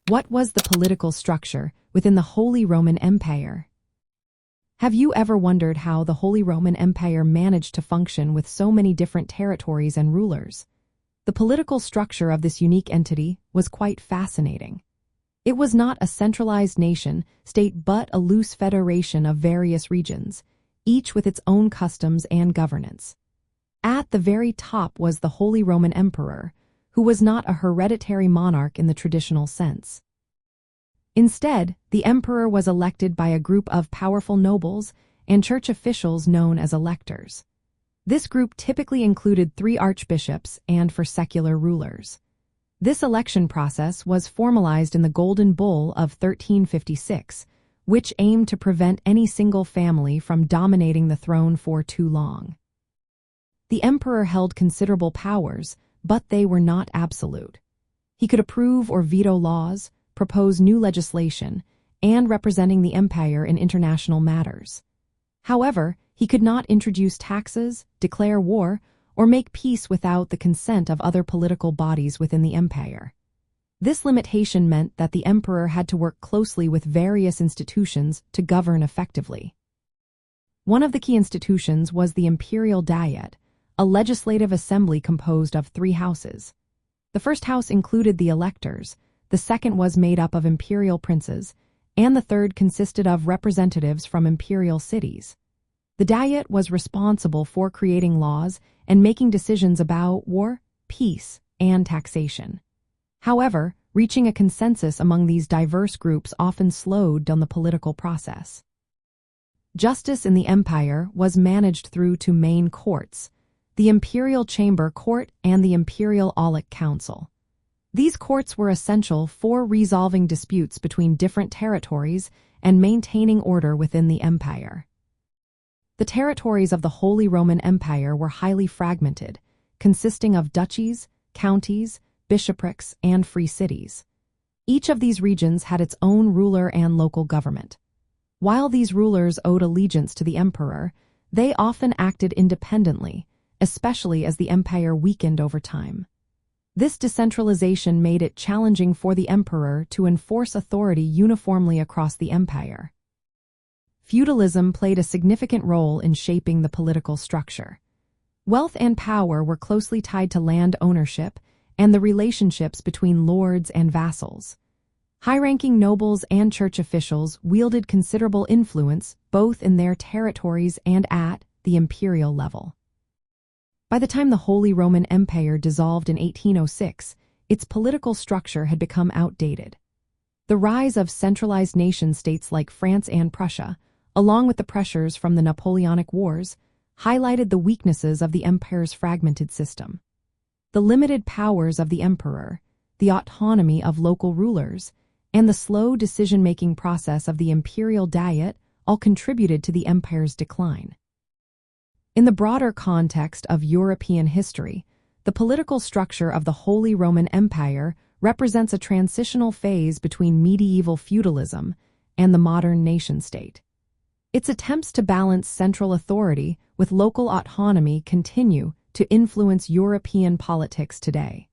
What was the political structure within the Holy Roman Empire? Have you ever wondered how the Holy Roman Empire managed to function with so many different territories and rulers? The political structure of this unique entity was quite fascinating. It was not a centralized nation-state but a loose federation of various regions, each with its own customs and governance. At the very top was the Holy Roman Emperor, who was not a hereditary monarch in the traditional sense. Instead, the emperor was elected by a group of powerful nobles and church officials known as electors. This group typically included 3 archbishops and 4 secular rulers. This election process was formalized in the Golden Bull of 1356, which aimed to prevent any single family from dominating the throne for too long. The emperor held considerable powers, but they were not absolute. He could approve or veto laws, propose new legislation, and representing the empire in international matters. However, he could not introduce taxes, declare war, or make peace without the consent of other political bodies within the empire. This limitation meant that the emperor had to work closely with various institutions to govern effectively. One of the key institutions was the Imperial Diet, a legislative assembly composed of 3 houses. The first house included the Electors, the second was made up of imperial princes, and the third consisted of representatives from imperial cities. The Diet was responsible for creating laws and making decisions about war, peace, and taxation. However, reaching a consensus among these diverse groups often slowed down the political process. Justice in the empire was managed through 2 main courts, the Imperial Chamber Court and the Imperial Aulic Council. These courts were essential for resolving disputes between different territories and maintaining order within the empire. The territories of the Holy Roman Empire were highly fragmented, consisting of duchies, counties, bishoprics, and free cities. Each of these regions had its own ruler and local government. While these rulers owed allegiance to the emperor, they often acted independently, especially as the empire weakened over time. This decentralization made it challenging for the emperor to enforce authority uniformly across the empire. Feudalism played a significant role in shaping the political structure. Wealth and power were closely tied to land ownership and the relationships between lords and vassals. High-ranking nobles and church officials wielded considerable influence both in their territories and at the imperial level. By the time the Holy Roman Empire dissolved in 1806, its political structure had become outdated. The rise of centralized nation-states like France and Prussia, along with the pressures from the Napoleonic Wars, highlighted the weaknesses of the empire's fragmented system. The limited powers of the emperor, the autonomy of local rulers, and the slow decision-making process of the Imperial Diet all contributed to the empire's decline. In the broader context of European history, the political structure of the Holy Roman Empire represents a transitional phase between medieval feudalism and the modern nation-state. Its attempts to balance central authority with local autonomy continue to influence European politics today.